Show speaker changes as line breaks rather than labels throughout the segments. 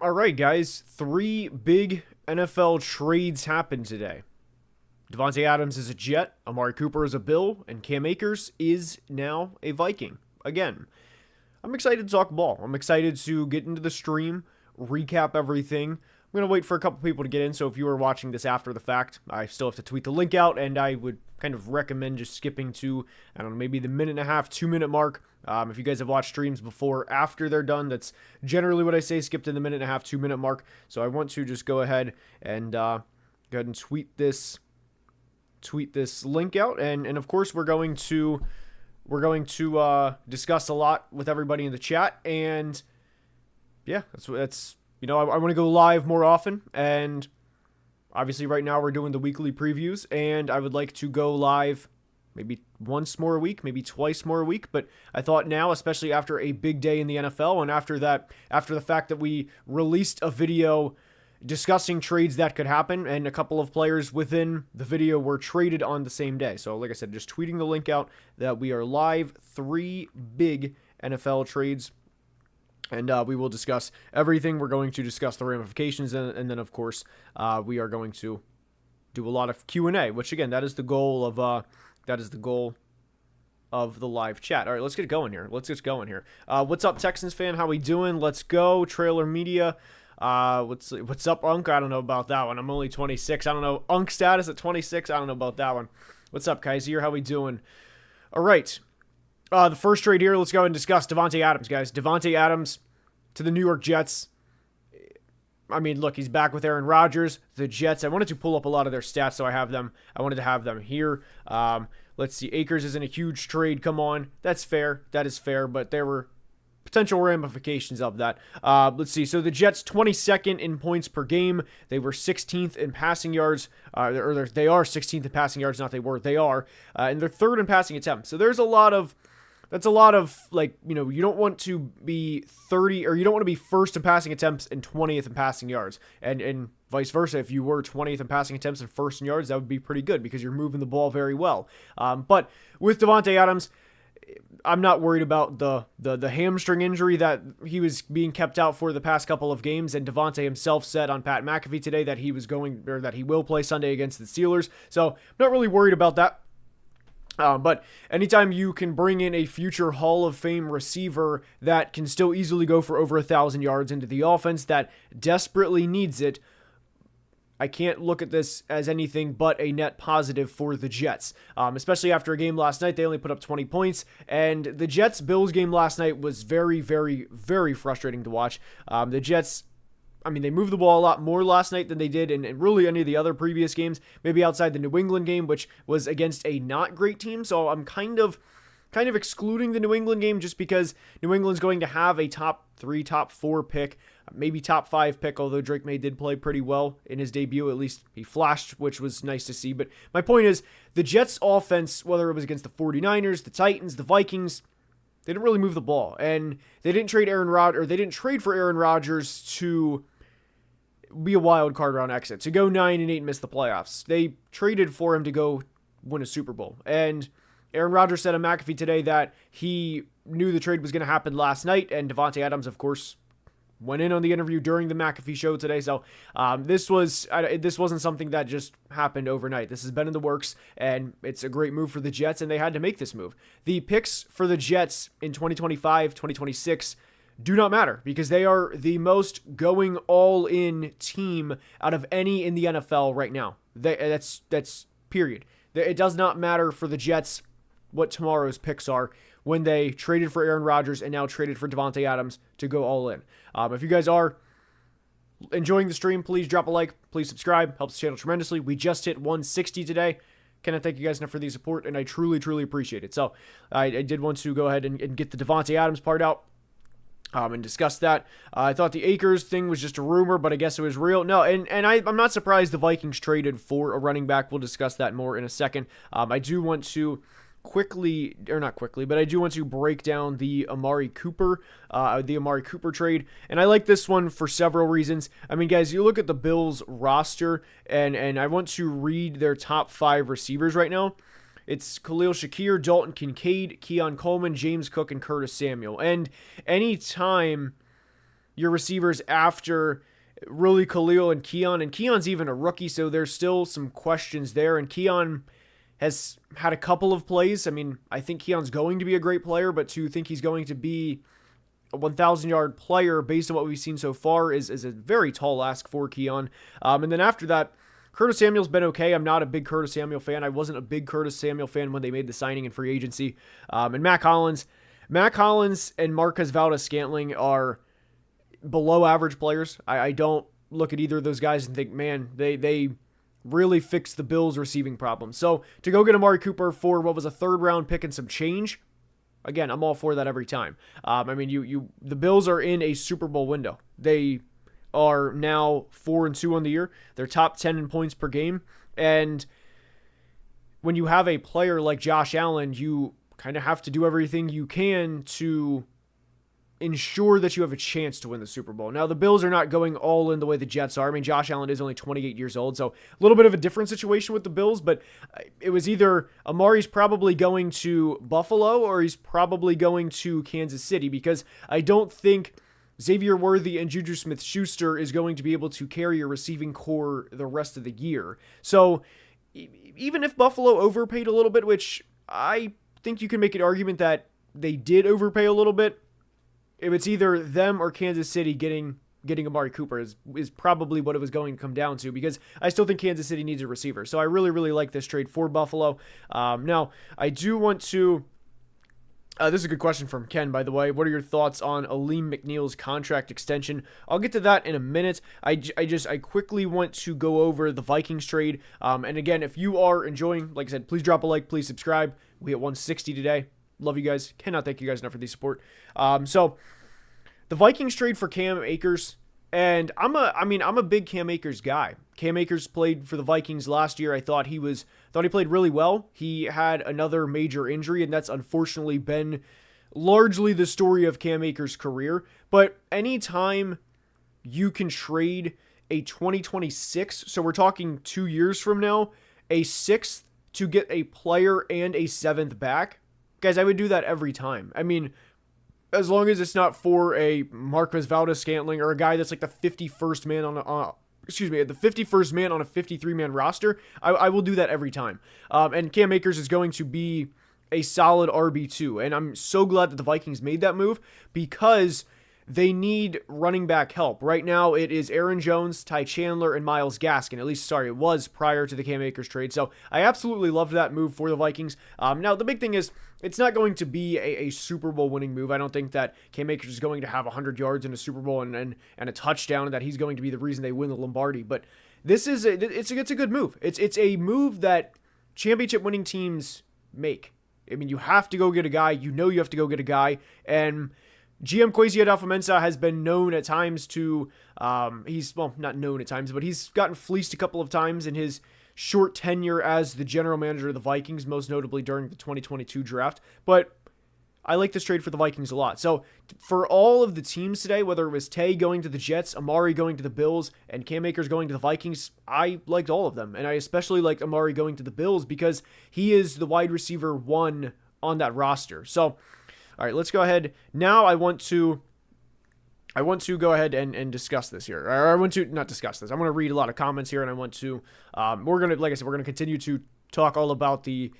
All right, guys. 3 big NFL trades happened today. Davante Adams is a Jet, Amari Cooper is a Bill, and Cam Akers is now a Viking. Again, I'm excited to talk ball. I'm excited to get into the stream, recap everything. I'm going to wait for a couple people to get in, so if you are watching this after the fact, I still have to tweet the link out, and I would kind of recommend just skipping to, I don't know, maybe the 1.5, 2-minute mark. If you guys have watched streams before, after they're done, that's generally what I say, skip to the 1.5, 2-minute mark. So I want to just go ahead and tweet this link out, and of course we're going to discuss a lot with everybody in the chat, and yeah, that's you know, I want to go live more often, and obviously right now we're doing the weekly previews, and I would like to go live maybe once more a week, maybe twice more a week, but I thought now, especially after a big day in the NFL, and after the fact that we released a video discussing trades that could happen, and a couple of players within the video were traded on the same day. So like I said, just tweeting the link out that we are live, 3 big NFL trades, and we will discuss everything. We're going to discuss the ramifications, and then of course we are going to do a lot of Q&A, which again, that is the goal of the live chat. All right, let's get going here. What's up, Texans fan? How we doing? Let's go. Trailer Media. What's up, Unk? I don't know about that one. I'm only 26. I don't know. Unk status at 26. I don't know about that one. What's up, Kaiser? How we doing? All right. The first trade here, let's go and discuss Davante Adams, guys. Davante Adams to the New York Jets. I mean, look, he's back with Aaron Rodgers. The Jets, I wanted to pull up a lot of their stats, so I wanted to have them here. Let's see. Akers isn't a huge trade. Come on. That's fair. That is fair, but there were potential ramifications of that. Let's see. So the Jets 22nd in points per game. They were 16th in passing yards. They are 16th in passing yards. Not they were. They are. And they're 3rd in passing attempts. So that's a lot of, like, you know, you don't want to be 30, or you don't want to be 1st in passing attempts and 20th in passing yards. And vice versa. If you were 20th in passing attempts and 1st in yards, that would be pretty good because you're moving the ball very well. But with Davante Adams, I'm not worried about the hamstring injury that he was being kept out for the past couple of games, and Davante himself said on Pat McAfee today that he will play Sunday against the Steelers. So I'm not really worried about that. But anytime you can bring in a future Hall of Fame receiver that can still easily go for over 1,000 yards into the offense that desperately needs it, I can't look at this as anything but a net positive for the Jets, especially after a game last night. They only put up 20 points, and the Jets-Bills game last night was very, very, very frustrating to watch. The Jets, I mean, they moved the ball a lot more last night than they did in really any of the other previous games, maybe outside the New England game, which was against a not great team, so I'm kind of excluding the New England game just because New England's going to have a top 3, top 4 pick, maybe top 5 pick, although Drake May did play pretty well in his debut. At least he flashed, which was nice to see. But my point is, the Jets offense, whether it was against the 49ers, the Titans, the Vikings, they didn't really move the ball. And they didn't trade for Aaron Rodgers to be a wild card round exit, to go 9-8 and miss the playoffs. They traded for him to go win a Super Bowl. And Aaron Rodgers said on McAfee today that he knew the trade was going to happen last night, and Davante Adams, of course, went in on the interview during the McAfee show today. So this wasn't something that just happened overnight. This has been in the works, and it's a great move for the Jets, and they had to make this move. The picks for the Jets in 2025, 2026 do not matter because they are the most going all-in team out of any in the NFL right now. That's period. It does not matter for the Jets what tomorrow's picks are when they traded for Aaron Rodgers and now traded for Davante Adams to go all in. If you guys are enjoying the stream, please drop a like, please subscribe, helps the channel tremendously. We just hit 160 today. Can I thank you guys enough for the support, and I truly, truly appreciate it. So I did want to go ahead and get the Davante Adams part out. And discuss that. I thought the Akers thing was just a rumor, but I guess it was real. No, and I'm not surprised the Vikings traded for a running back. We'll discuss that more in a second. I do want to I do want to break down the Amari Cooper trade, and I like this one for several reasons. I mean, guys, you look at the Bills roster, and I want to read their top 5 receivers right now. It's Khalil Shakir, Dalton Kincaid, Keon Coleman, James Cook, and Curtis Samuel. And anytime your receivers after really Khalil and Keon. And Keon's even a rookie, so there's still some questions there. And Keon has had a couple of plays. I mean, I think Keon's going to be a great player, but to think he's going to be a 1,000-yard player based on what we've seen so far is a very tall ask for Keon. And then after that, Curtis Samuel's been okay. I'm not a big Curtis Samuel fan. I wasn't a big Curtis Samuel fan when they made the signing in free agency. And Matt Collins and Marquez Valdes-Scantling are below average players. I don't look at either of those guys and think, man, they really fixed the Bills' receiving problem. So to go get Amari Cooper for what was a third-round pick and some change, again, I'm all for that every time. I mean, the Bills are in a Super Bowl window. They are now 4-2 on the year. They're top 10 in points per game. And when you have a player like Josh Allen, you kind of have to do everything you can to ensure that you have a chance to win the Super Bowl. Now, the Bills are not going all in the way the Jets are. I mean, Josh Allen is only 28 years old, so a little bit of a different situation with the Bills, but it was either Amari's probably going to Buffalo or he's probably going to Kansas City, because I don't think Xavier Worthy and Juju Smith-Schuster is going to be able to carry a receiving core the rest of the year. So even if Buffalo overpaid a little bit, which I think you can make an argument that they did overpay a little bit, if it's either them or Kansas City getting Amari Cooper is probably what it was going to come down to, because I still think Kansas City needs a receiver. So I really, really like this trade for Buffalo. Now, I do want to... this is a good question from Ken, by the way. What are your thoughts on Aleem McNeil's contract extension? I'll get to that in a minute. I quickly want to go over the Vikings trade. And again, if you are enjoying, like I said, please drop a like, please subscribe. We hit 160 today. Love you guys. Cannot thank you guys enough for the support. So the Vikings trade for Cam Akers, and I'm a big Cam Akers guy. Cam Akers played for the Vikings last year. I thought he played really well. He had another major injury, and that's unfortunately been largely the story of Cam Akers' career. But anytime you can trade a 2026, so we're talking 2 years from now, a sixth to get a player and a seventh back, guys, I would do that every time. I mean, as long as it's not for a Marquez Valdes-Scantling or a guy that's like the 51st man on the 51st man on a 53-man roster, I will do that every time. And Cam Akers is going to be a solid RB2, and I'm so glad that the Vikings made that move, because they need running back help. Right now, it is Aaron Jones, Ty Chandler, and Myles Gaskin. It was prior to the Cam Akers trade. So I absolutely loved that move for the Vikings. Now, the big thing is, it's not going to be a Super Bowl winning move. I don't think that Cam Akers is going to have 100 yards in a Super Bowl and a touchdown, and that he's going to be the reason they win the Lombardi. But this is it's a good move. It's a move that championship winning teams make. I mean, you have to go get a guy. You have to go get a guy, and GM Kwesi Adolfo-Mensah has been known at times to, not known at times, but he's gotten fleeced a couple of times in his short tenure as the general manager of the Vikings, most notably during the 2022 draft. But I like this trade for the Vikings a lot. So for all of the teams today, whether it was Tay going to the Jets, Amari going to the Bills, and Cam Akers going to the Vikings, I liked all of them. And I especially like Amari going to the Bills because he is the wide receiver 1 on that roster. So all right, let's go ahead. Now I want to go ahead and discuss this here. Or I want to not discuss this. I want to read a lot of comments here, and I want to we're gonna continue to talk all about the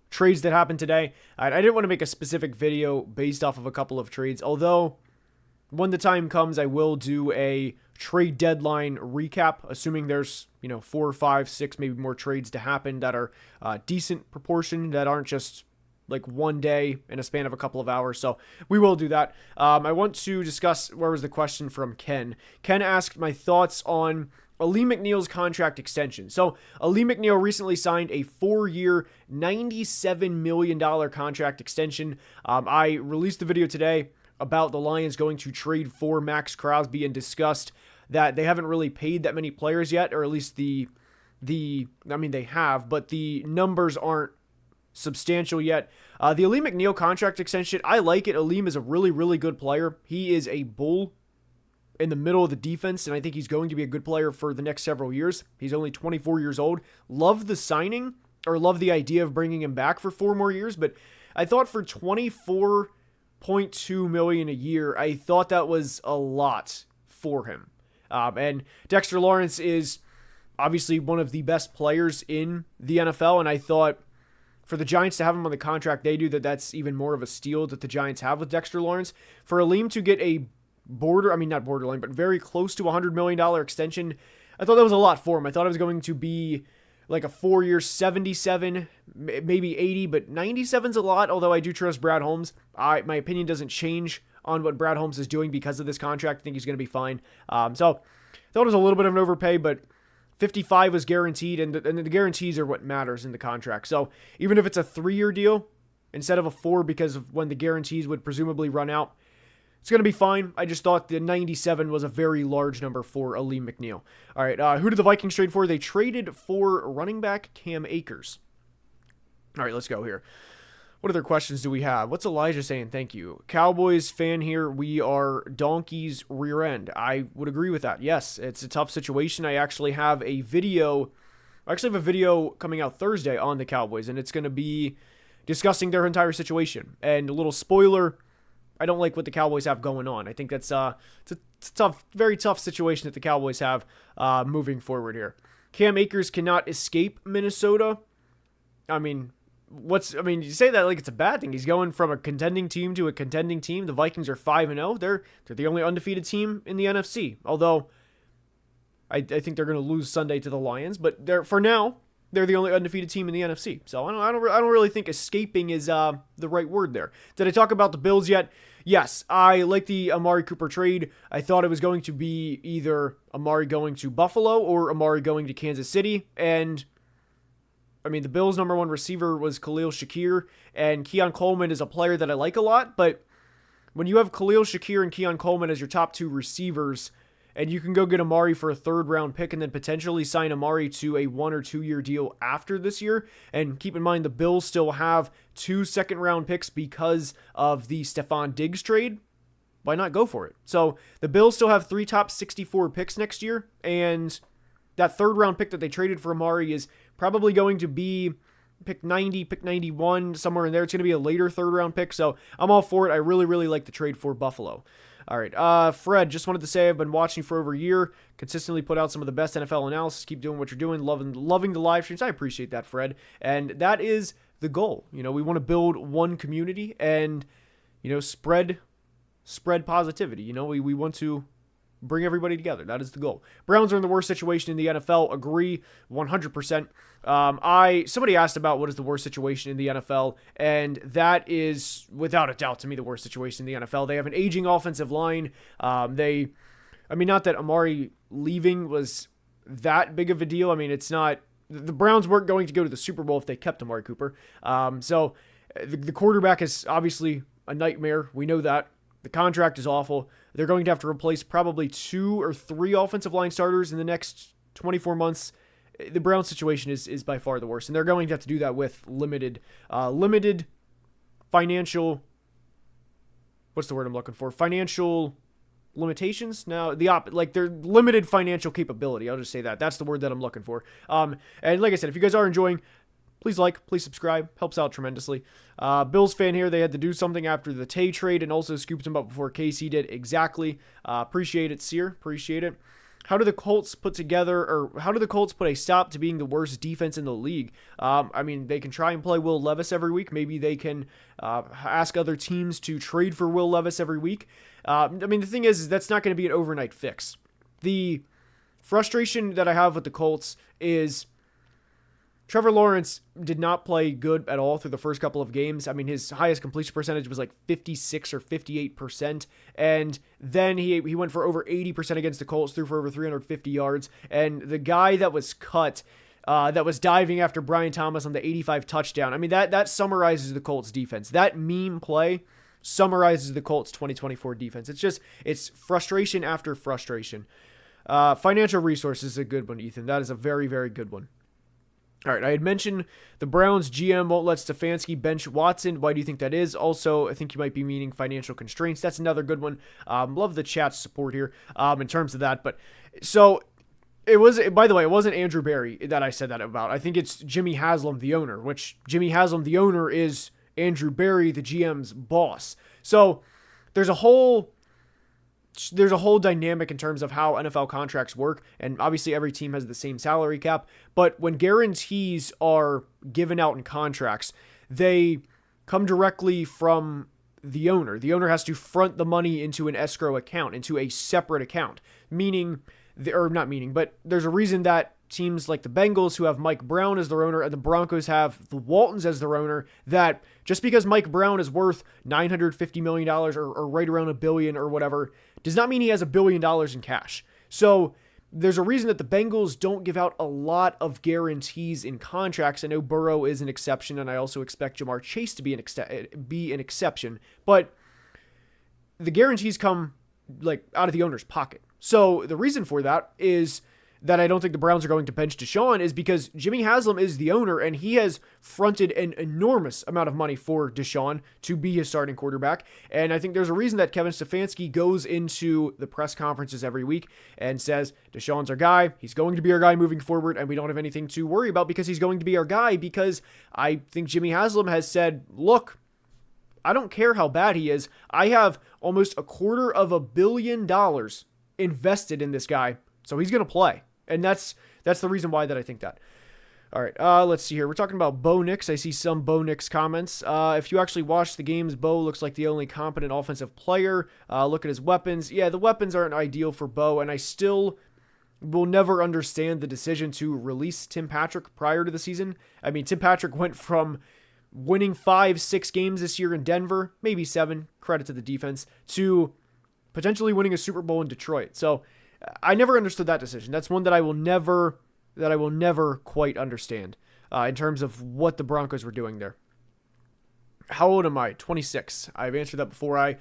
trades that happened today. I didn't want to make a specific video based off of a couple of trades, although when the time comes, I will do a trade deadline recap, assuming there's 4, 5, 6, maybe more trades to happen that are decent proportion, that aren't just like one day in a span of a couple of hours. So we will do that. I want to discuss, where was the question from Ken? Ken asked my thoughts on Aleem McNeil's contract extension. So Aleem McNeil recently signed a 4-year, $97 million contract extension. I released the video today about the Lions going to trade for Max Crosby and discussed that they haven't really paid that many players yet, or at least they have, but the numbers aren't substantial yet. The Aleem McNeil contract extension, I like it. Aleem is a really, really good player. He is a bull in the middle of the defense, and I think he's going to be a good player for the next several years. He's only 24 years old. Love the signing, or love the idea of bringing him back for 4 more years, but I thought for 24 $0.2 million a year. I thought that was a lot for him. And Dexter Lawrence is obviously one of the best players in the NFL, and I thought for the Giants to have him on the contract they do, that's even more of a steal that the Giants have with Dexter Lawrence. For Aleem to get a not borderline, but very close to $100 million extension, I thought that was a lot for him. I thought it was going to be like a 4-year 77, maybe 80, but 97's a lot, although I do trust Brad Holmes. My opinion doesn't change on what Brad Holmes is doing because of this contract. I think he's going to be fine. So I thought it was a little bit of an overpay, but 55 was guaranteed, and the guarantees are what matters in the contract. So even if it's a 3-year deal instead of a 4 because of when the guarantees would presumably run out, it's going to be fine. I just thought the 97 was a very large number for Aleem McNeil. All right, who did the Vikings trade for? They traded for running back Cam Akers. All right, let's go here. What other questions do we have? What's Elijah saying? Thank you. Cowboys fan here. We are donkeys rear end. I would agree with that. Yes, it's a tough situation. I actually have a video. Coming out Thursday on the Cowboys, and it's going to be discussing their entire situation. And a little spoiler, I don't like what the Cowboys have going on. I think that's it's a tough, very tough situation that the Cowboys have moving forward here. Cam Akers cannot escape Minnesota. You say that like it's a bad thing. He's going from a contending team to a contending team. The Vikings are 5-0. They're the only undefeated team in the NFC. Although I think they're going to lose Sunday to the Lions, but for now they're the only undefeated team in the NFC. So I don't really think escaping is the right word there. Did I talk about the Bills yet? Yes, I like the Amari Cooper trade. I thought it was going to be either Amari going to Buffalo or Amari going to Kansas City, and the Bills' number 1 receiver was Khalil Shakir, and Keon Coleman is a player that I like a lot, but when you have Khalil Shakir and Keon Coleman as your top 2 receivers, and you can go get Amari for a 3rd-round pick and then potentially sign Amari to a 1 or 2 year deal after this year, and keep in mind the Bills still have 2 second-round picks because of the Stephon Diggs trade, why not go for it? So the Bills still have 3 top 64 picks next year, and that 3rd-round pick that they traded for Amari is probably going to be pick 90, pick 91, somewhere in there. It's going to be a later 3rd-round pick, so I'm all for it. I really, really like the trade for Buffalo. All right, Fred, just wanted to say I've been watching for over a year, consistently put out some of the best NFL analysis. Keep doing what you're doing, loving the live streams. I appreciate that, Fred, and that is the goal. We want to build one community and, spread positivity. We want to bring everybody together. That is the goal. Browns are in the worst situation in the NFL. Agree 100%. Somebody asked about what is the worst situation in the NFL, and that is without a doubt to me the worst situation in the NFL. They have an aging offensive line. Not that Amari leaving was that big of a deal. It's not. The Browns weren't going to go to the Super Bowl if they kept Amari Cooper. So the quarterback is obviously a nightmare. We know that. The contract is awful. They're going to have to replace probably 2 or 3 offensive line starters in the next 24 months. The Browns situation is by far the worst, and they're going to have to do that with limited financial. What's the word I'm looking for? Financial limitations. Now they're limited financial capability. I'll just say that. That's the word that I'm looking for. And like I said, if you guys are enjoying, please please subscribe. Helps out tremendously. Bills fan here. They had to do something after the Tay trade and also scooped him up before KC did. Exactly. Appreciate it, Sear. Appreciate it. How do the Colts put a stop to being the worst defense in the league? They can try and play Will Levis every week. Maybe they can ask other teams to trade for Will Levis every week. The thing is that's not going to be an overnight fix. The frustration that I have with the Colts is Trevor Lawrence did not play good at all through the first couple of games. His highest completion percentage was like 56 or 58%. And then he went for over 80% against the Colts, threw for over 350 yards. And the guy that was cut, that was diving after Brian Thomas on the 85 touchdown. That summarizes the Colts defense. That meme play summarizes the Colts 2024 defense. It's frustration after frustration. Financial resources is a good one, Ethan. That is a very, very good one. All right, I had mentioned the Browns GM won't let Stefanski bench Watson. Why do you think that is? Also, I think you might be meaning financial constraints. That's another good one. Love the chat's support here in terms of that. But so it was, by the way, it wasn't Andrew Berry that I said that about. I think it's Jimmy Haslam, the owner, which Jimmy Haslam, the owner, is Andrew Berry, the GM's boss. So there's a whole dynamic in terms of how NFL contracts work, and obviously every team has the same salary cap, but when guarantees are given out in contracts, they come directly from the owner. The owner has to front the money into an escrow account, into a separate account, but there's a reason that teams like the Bengals, who have Mike Brown as their owner, and the Broncos have the Waltons as their owner, that just because Mike Brown is worth $950 million or right around $1 billion or whatever, does not mean he has $1 billion in cash. So there's a reason that the Bengals don't give out a lot of guarantees in contracts. I know Burrow is an exception, and I also expect Jamar Chase to be an exception, but the guarantees come like out of the owner's pocket. So the reason for that is that I don't think the Browns are going to bench Deshaun is because Jimmy Haslam is the owner, and he has fronted an enormous amount of money for Deshaun to be his starting quarterback. And I think there's a reason that Kevin Stefanski goes into the press conferences every week and says, Deshaun's our guy. He's going to be our guy moving forward, and we don't have anything to worry about because he's going to be our guy, because I think Jimmy Haslam has said, look, I don't care how bad he is. I have almost $250 million invested in this guy, so he's going to play. And that's the reason why that I think that. All right, let's see here. We're talking about Bo Nix. I see some Bo Nix comments. If you actually watch the games, Bo looks like the only competent offensive player. Look at his weapons. Yeah, the weapons aren't ideal for Bo, and I still will never understand the decision to release Tim Patrick prior to the season. I mean, Tim Patrick went from winning 5-6 games this year in Denver, maybe 7, credit to the defense, to potentially winning a Super Bowl in Detroit. So I never understood that decision. That's one that I will never quite understand in terms of what the Broncos were doing there. How old am I? 26. I've answered that before. I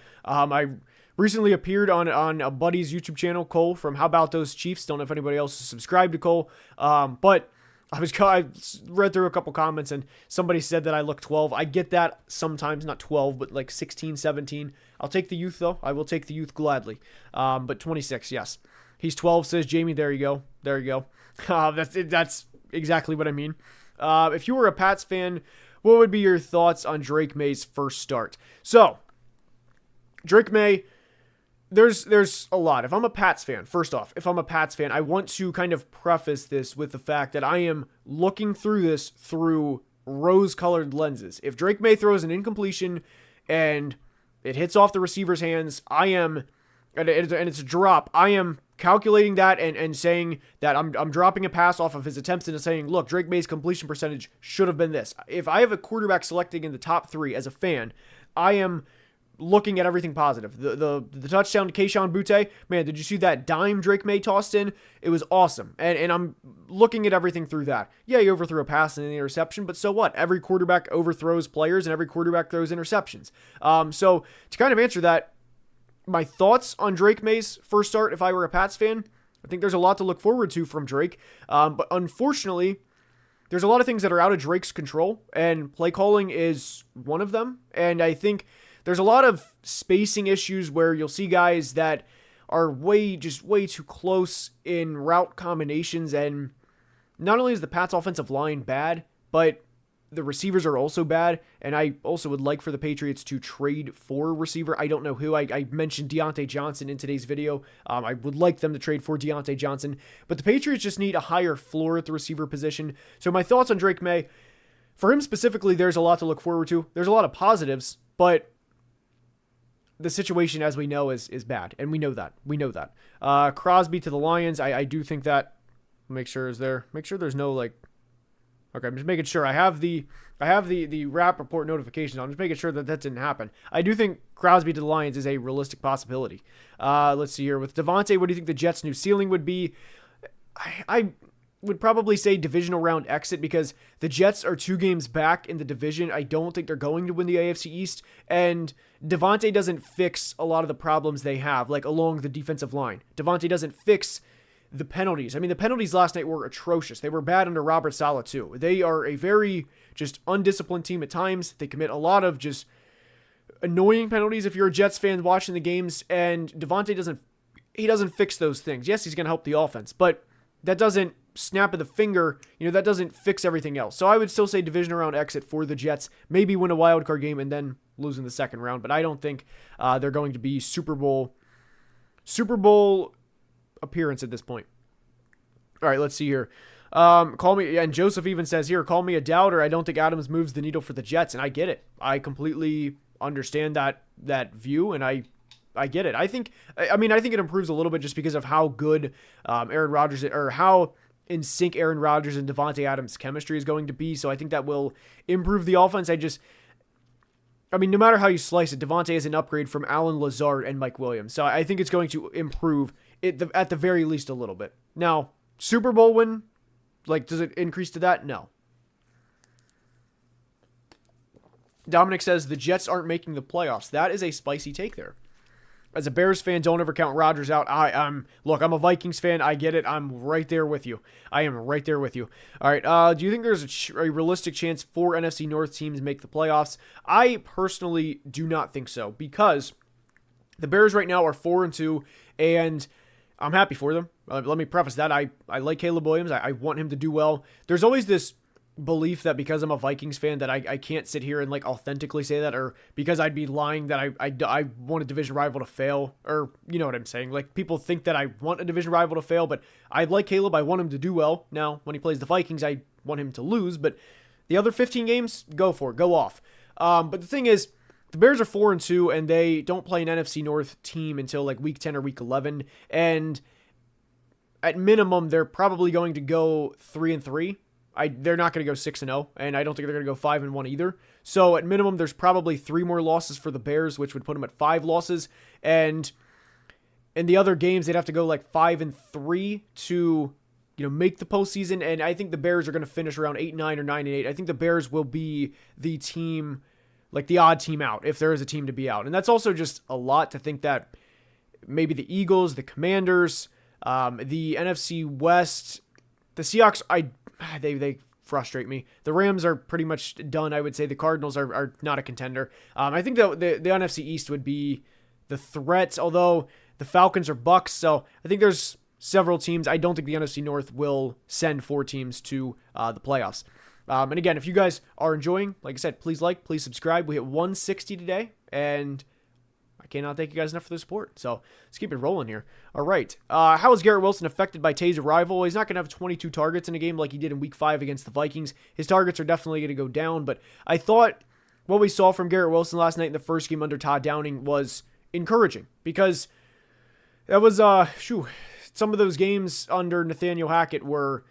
recently appeared on a buddy's YouTube channel, Cole, from How About Those Chiefs. Don't know if anybody else is subscribed to Cole, but I read through a couple comments, and somebody said that I look 12. I get that sometimes, not 12, but like 16, 17. I'll take the youth, though. I will take the youth gladly. But 26, yes. He's 12, says Jamie. There you go. There you go. That's exactly what I mean. If you were a Pats fan, what would be your thoughts on Drake Maye's first start? So, Drake Maye, there's a lot. If I'm a Pats fan, first off, I want to kind of preface this with the fact that I am looking through this through rose-colored lenses. If Drake Maye throws an incompletion and it hits off the receiver's hands, and it's a drop, I am calculating that and saying that I'm dropping a pass off of his attempts and saying, look, Drake Maye's completion percentage should have been this. If I have a quarterback selecting in the top 3 as a fan, I am looking at everything positive. The touchdown to Kayshon Boutte, man, did you see that dime Drake Maye tossed in? It was awesome. And I'm looking at everything through that. Yeah, he overthrew a pass and an interception, but so what? Every quarterback overthrows players and every quarterback throws interceptions. So to kind of answer that, my thoughts on Drake Maye's first start, if I were a Pats fan, I think there's a lot to look forward to from Drake. But unfortunately, there's a lot of things that are out of Drake's control, and play calling is one of them. And I think there's a lot of spacing issues where you'll see guys that are way too close in route combinations. And not only is the Pats offensive line bad, but the receivers are also bad, and I also would like for the Patriots to trade for a receiver. I don't know who. I mentioned Deontay Johnson in today's video. I would like them to trade for Deontay Johnson, but the Patriots just need a higher floor at the receiver position. So my thoughts on Drake Maye, for him specifically, there's a lot to look forward to. There's a lot of positives, but the situation, as we know, is bad, and we know that. Crosby to the Lions, I do think that. Make sure there's no like. Okay, I'm just making sure I have the wrap report notifications on. I'm just making sure that didn't happen. I do think Crosby to the Lions is a realistic possibility. Let's see here. With Davante, what do you think the Jets' new ceiling would be? I would probably say divisional round exit, because the Jets are 2 games back in the division. I don't think they're going to win the AFC East, and Davante doesn't fix a lot of the problems they have, like along the defensive line. Davante doesn't fix the penalties. I mean, the penalties last night were atrocious. They were bad under Robert Saleh too. They are a very just undisciplined team at times. They commit a lot of just annoying penalties if you're a Jets fan watching the games, and Davante doesn't fix those things. Yes, he's going to help the offense, but that doesn't snap of the finger, that doesn't fix everything else. So I would still say division round exit for the Jets. Maybe win a wild card game and then lose in the second round. But I don't think they're going to be Super Bowl appearance at this point. All right, let's see here. Call me, and Joseph even says here, call me a doubter. I don't think Adams moves the needle for the Jets, and I get it. I completely understand that view, and I get it. I think it improves a little bit just because of how good Aaron Rodgers, or how in sync Aaron Rodgers and Davante Adams' chemistry is going to be. So I think that will improve the offense. No matter how you slice it, Davante is an upgrade from Allen Lazard and Mike Williams. So I think it's going to improve it at the very least a little bit. Now, Super Bowl win, does it increase to that? No. Dominic says the Jets aren't making the playoffs. That is a spicy take there. As a Bears fan, don't ever count Rodgers out. I'm a Vikings fan. I get it. I'm right there with you. I am right there with you. All right. Do you think there's a realistic chance 4 NFC North teams make the playoffs? I personally do not think so, because the Bears right now are 4-2, and I'm happy for them. Let me preface that. I like Caleb Williams. I want him to do well. There's always this belief that because I'm a Vikings fan that I can't sit here and authentically say that, or because I'd be lying that I want a division rival to fail, or you know what I'm saying. People think that I want a division rival to fail, but I like Caleb. I want him to do well. Now, when he plays the Vikings, I want him to lose, but the other 15 games, go for it. Go off. But the thing is, the Bears are 4-2, and they don't play an NFC North team until week 10 or week 11, and at minimum, they're probably going to go 3-3. They're not going to go 6-0, and I don't think they're going to go 5-1 either. So at minimum, there's probably 3 more losses for the Bears, which would put them at 5 losses. And in the other games, they'd have to go 5-3 to make the postseason. And I think the Bears are going to finish around 8-9 or 9-8. I think the Bears will be the team, the odd team out, if there is a team to be out. And that's also just a lot to think that maybe the Eagles, the Commanders, the NFC West, the Seahawks, they frustrate me. The Rams are pretty much done, I would say. The Cardinals are not a contender. I think that the NFC East would be the threat, although the Falcons are Bucs, so I think there's several teams. I don't think the NFC North will send 4 teams to the playoffs. And again, if you guys are enjoying, like I said, please please subscribe. We hit 160 today, and I cannot thank you guys enough for the support. So let's keep it rolling here. All right. How is Garrett Wilson affected by Tay's arrival? He's not going to have 22 targets in a game like he did in week 5 against the Vikings. His targets are definitely going to go down, but I thought what we saw from Garrett Wilson last night in the first game under Todd Downing was encouraging, because that was, some of those games under Nathaniel Hackett were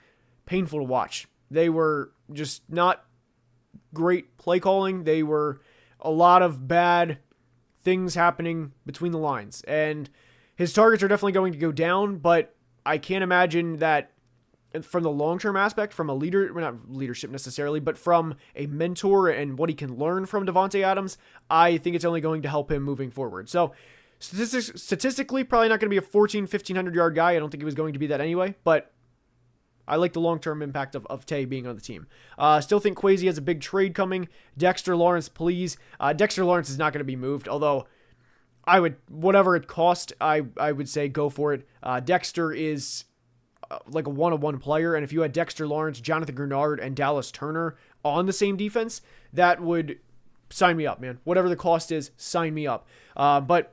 painful to watch. They were just not great play calling. They were a lot of bad things happening between the lines, and his targets are definitely going to go down, but I can't imagine that from the long-term aspect, from a not leadership necessarily, but from a mentor and what he can learn from Davante Adams, I think it's only going to help him moving forward. So statistically, probably not going to be a 1,500 yard guy. I don't think he was going to be that anyway, but I like the long-term impact of Tay being on the team. Still think Kwesi has a big trade coming. Dexter Lawrence, please. Dexter Lawrence is not going to be moved, although whatever it cost, I would say go for it. Dexter is like a one-on-one player, and if you had Dexter Lawrence, Jonathan Grenard, and Dallas Turner on the same defense, that would sign me up, man. Whatever the cost is, sign me up. But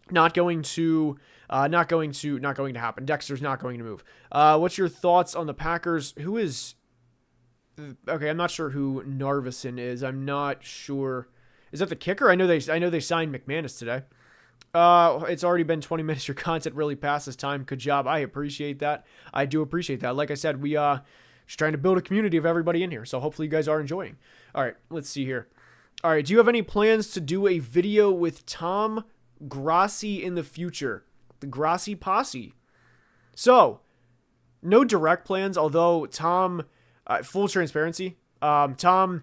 not going to happen. Dexter's not going to move. What's your thoughts on the Packers? Okay, I'm not sure who Narvison is. I'm not sure. Is that the kicker? I know they signed McManus today. It's already been 20 minutes. Your content really passes time. Good job. I appreciate that. I do appreciate that. Like I said, we just trying to build a community of everybody in here. So hopefully you guys are enjoying. All right, let's see here. All right, do you have any plans to do a video with Tom Grassi in the future? The Grassi Posse. So, no direct plans, although Tom, full transparency, Tom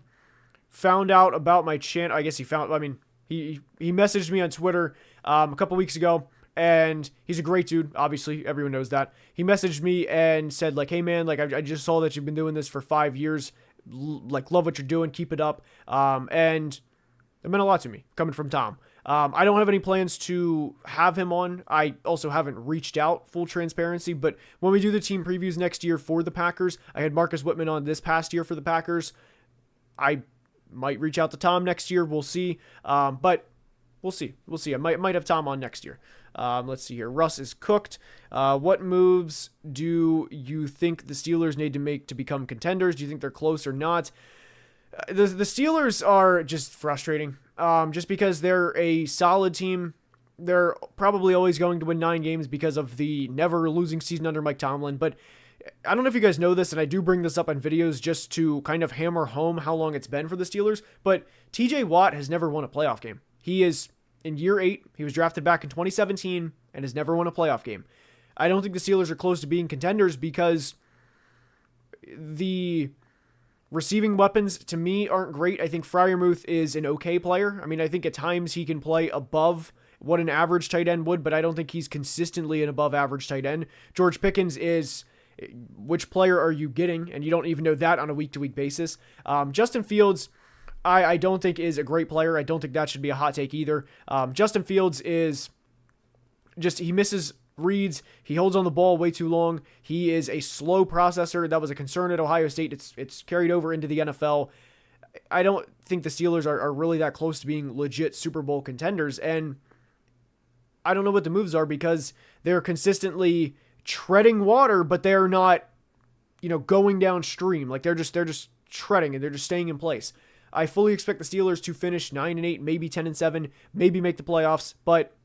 found out about my channel. I guess he messaged me on Twitter a couple weeks ago, and he's a great dude. Obviously, everyone knows that. He messaged me and said, hey man, I just saw that you've been doing this for 5 years. Love what you're doing. Keep it up. And it meant a lot to me coming from Tom. I don't have any plans to have him on. I also haven't reached out, full transparency, but when we do the team previews next year for the Packers, I had Marcus Whitman on this past year for the Packers. I might reach out to Tom next year. We'll see. But we'll see. We'll see. I might have Tom on next year. Let's see here. Russ is cooked. What moves do you think the Steelers need to make to become contenders? Do you think they're close or not? The Steelers are just frustrating. Just because they're a solid team. They're probably always going to win 9 games because of the never losing season under Mike Tomlin. But I don't know if you guys know this, and I do bring this up on videos just to kind of hammer home how long it's been for the Steelers. But TJ Watt has never won a playoff game. He is in year 8. He was drafted back in 2017 and has never won a playoff game. I don't think the Steelers are close to being contenders because the receiving weapons, to me, aren't great. I think Freiermuth is an okay player. I mean, I think at times he can play above what an average tight end would, but I don't think he's consistently an above average tight end. George Pickens is, which player are you getting? And you don't even know that on a week-to-week basis. Justin Fields, I don't think is a great player. I don't think that should be a hot take either. Justin Fields is just, he misses reads. He holds on the ball way too long. He is a slow processor. That was a concern at Ohio State. It's carried over into the NFL. I don't think the Steelers are really that close to being legit Super Bowl contenders. And I don't know what the moves are because they're consistently treading water, but they're not, going downstream. Like they're just treading and they're just staying in place. I fully expect the Steelers to finish 9-8, maybe 10-7, maybe make the playoffs, but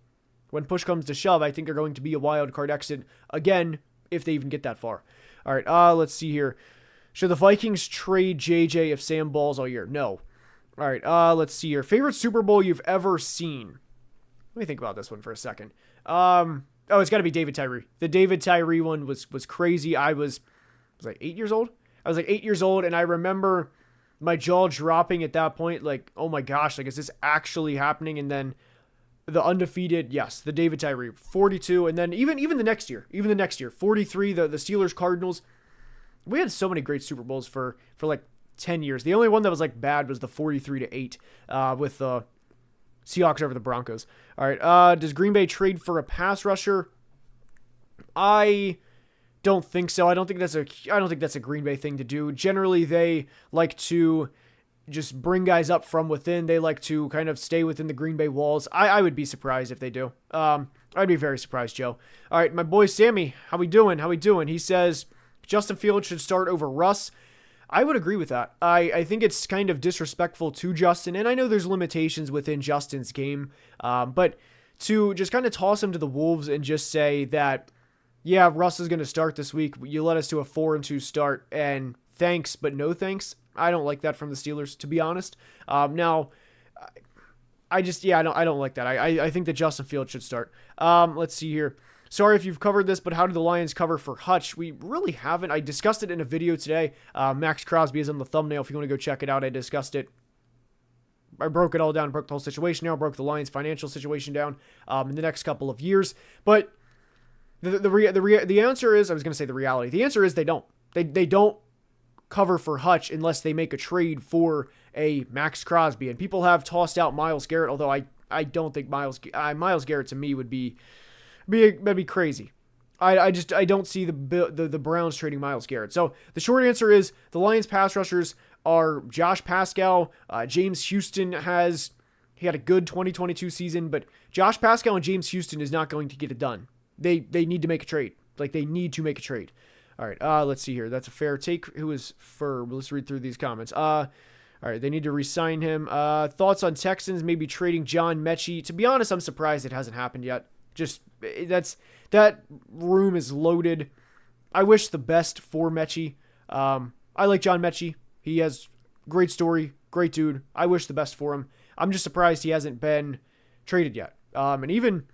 when push comes to shove, I think they're going to be a wild card exit again, if they even get that far. All right, let's see here. Should the Vikings trade JJ if Sam balls all year? No. All right, let's see here. Favorite Super Bowl you've ever seen? Let me think about this one for a second. It's got to be David Tyree. The David Tyree one was crazy. I was like 8 years old. I was like 8 years old, and I remember my jaw dropping at that point. Like, oh my gosh, like, is this actually happening? And then the undefeated, yes, the David Tyree, 42, and then even the next year, 43, the Steelers Cardinals. We had so many great Super Bowls for like 10 years. The only one that was like bad was the 43-8 with the Seahawks over the Broncos. All right, does Green Bay trade for a pass rusher? I don't think so. I don't think that's a Green Bay thing to do. Generally, they like to just bring guys up from within. They like to kind of stay within the Green Bay walls. I would be surprised if they do. I'd be very surprised, Joe. All right, my boy Sammy, how we doing? He says Justin Fields should start over Russ. I would agree with that. I think it's kind of disrespectful to Justin, and I know there's limitations within Justin's game, but to just kind of toss him to the Wolves and just say that, yeah, Russ is going to start this week. You led us to a 4-2 start, and thanks, but no thanks. I don't like that from the Steelers, to be honest. Now, I don't like that. I think that Justin Fields should start. Let's see here. Sorry if you've covered this, but how do the Lions cover for Hutch? We really haven't. I discussed it in a video today. Max Crosby is on the thumbnail if you want to go check it out. I discussed it. I broke it all down, broke the whole situation down, broke the Lions' financial situation down in the next couple of years. But the answer is, I was going to say the reality. The answer is they don't. They don't cover for Hutch unless they make a trade for a Max Crosby. And people have tossed out Myles Garrett, although I don't think Myles Garrett to me would be crazy. I don't see the Browns trading Myles Garrett. So the short answer is the Lions pass rushers are Josh Pascal. James Houston he had a good 2022 season, but Josh Pascal and James Houston is not going to get it done. They need to make a trade. They need to make a trade. All right, let's see here. That's a fair take. Who is Ferb? Let's read through these comments. All right, they need to re-sign him. Thoughts on Texans maybe trading John Mechie? To be honest, I'm surprised it hasn't happened yet. Just that room is loaded. I wish the best for Mechie. I like John Mechie. He has great story, great dude. I wish the best for him. I'm just surprised he hasn't been traded yet. And even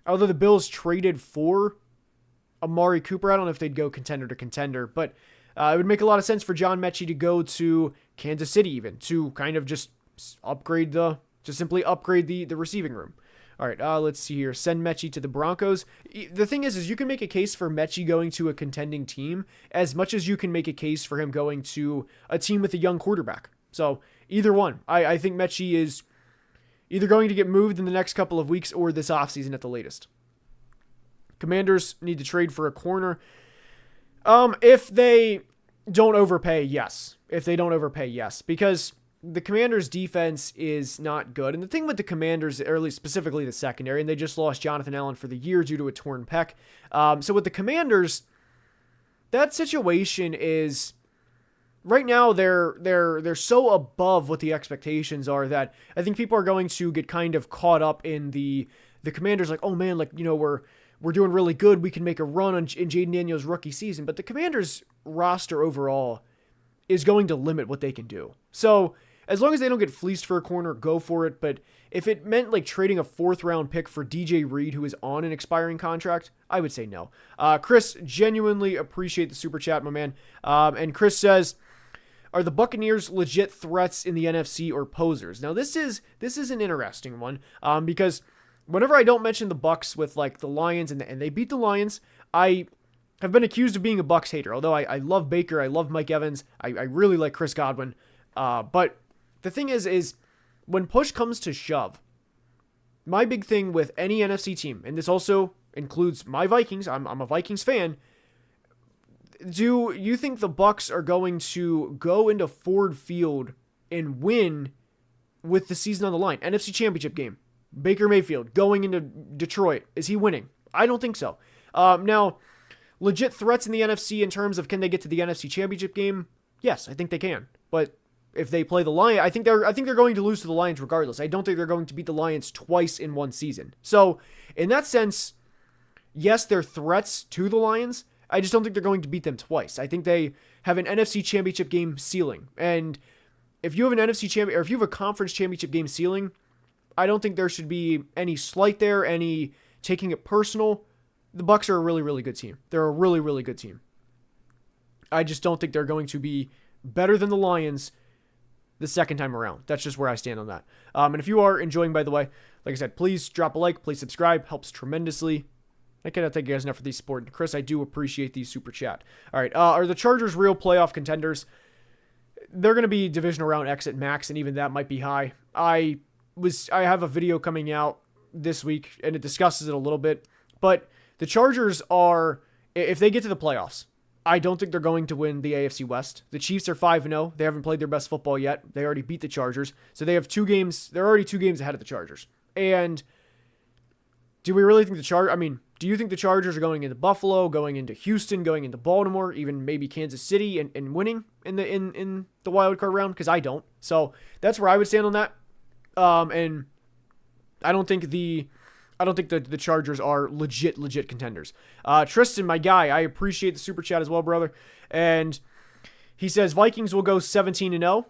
although the Bills traded for Amari Cooper, I don't know if they'd go contender to contender, but it would make a lot of sense for John Mechie to go to Kansas City even to kind of just simply upgrade the receiving room. All right, let's see here. Send Mechie to the Broncos. The thing is you can make a case for Mechie going to a contending team as much as you can make a case for him going to a team with a young quarterback. So either one. I think Mechie either going to get moved in the next couple of weeks or this offseason at the latest. Commanders need to trade for a corner. If they don't overpay, yes. If they don't overpay, yes. Because the Commanders' defense is not good. And the thing with the Commanders, or at least specifically the secondary, and they just lost Jonathan Allen for the year due to a torn pec. So with the Commanders, that situation is right now they're so above what the expectations are that I think people are going to get kind of caught up in the Commanders, like, oh man, like, you know, we're doing really good. We can make a run in Jaden Daniels' rookie season. But the Commanders' roster overall is going to limit what they can do. So as long as they don't get fleeced for a corner, go for it. But if it meant like trading a 4th-round pick for DJ Reed, who is on an expiring contract, I would say no. Chris, genuinely appreciate the super chat, my man. And Chris says, are the Buccaneers legit threats in the NFC or posers? Now, this is an interesting one because whenever I don't mention the Bucs with like the Lions and they beat the Lions, I have been accused of being a Bucs hater. Although I love Baker, I love Mike Evans, I really like Chris Godwin. But the thing is when push comes to shove, my big thing with any NFC team, and this also includes my Vikings, I'm a Vikings fan. Do you think the Bucs are going to go into Ford Field and win with the season on the line? NFC Championship game. Baker Mayfield going into Detroit. Is he winning? I don't think so. Now, legit threats in the NFC in terms of can they get to the NFC Championship game? Yes, I think they can. But if they play the Lions, I think they're going to lose to the Lions regardless. I don't think they're going to beat the Lions twice in one season. So, in that sense, yes, they're threats to the Lions. I just don't think they're going to beat them twice. I think they have an NFC Championship game ceiling. And if you have an NFC champion, or if you have a conference championship game ceiling, I don't think there should be any slight there, any taking it personal. The Bucs are a really, really good team. They're a really, really good team. I just don't think they're going to be better than the Lions the second time around. That's just where I stand on that. And if you are enjoying, by the way, like I said, please drop a like, please subscribe. Helps tremendously. I cannot thank you guys enough for the support. And Chris, I do appreciate the super chat. All right, are the Chargers real playoff contenders? They're going to be divisional round exit max, and even that might be high. I have a video coming out this week, and it discusses it a little bit. But the Chargers are, if they get to the playoffs, I don't think they're going to win the AFC West. The Chiefs are 5-0. They haven't played their best football yet. They already beat the Chargers. So they have 2 games. They're already 2 games ahead of the Chargers. And do we really think do you think the Chargers are going into Buffalo, going into Houston, going into Baltimore, even maybe Kansas City and winning in the wild card round? Because I don't. So that's where I would stand on that. And I don't think the Chargers are legit contenders. Tristan, my guy, I appreciate the super chat as well, brother. And he says Vikings will go 17-0.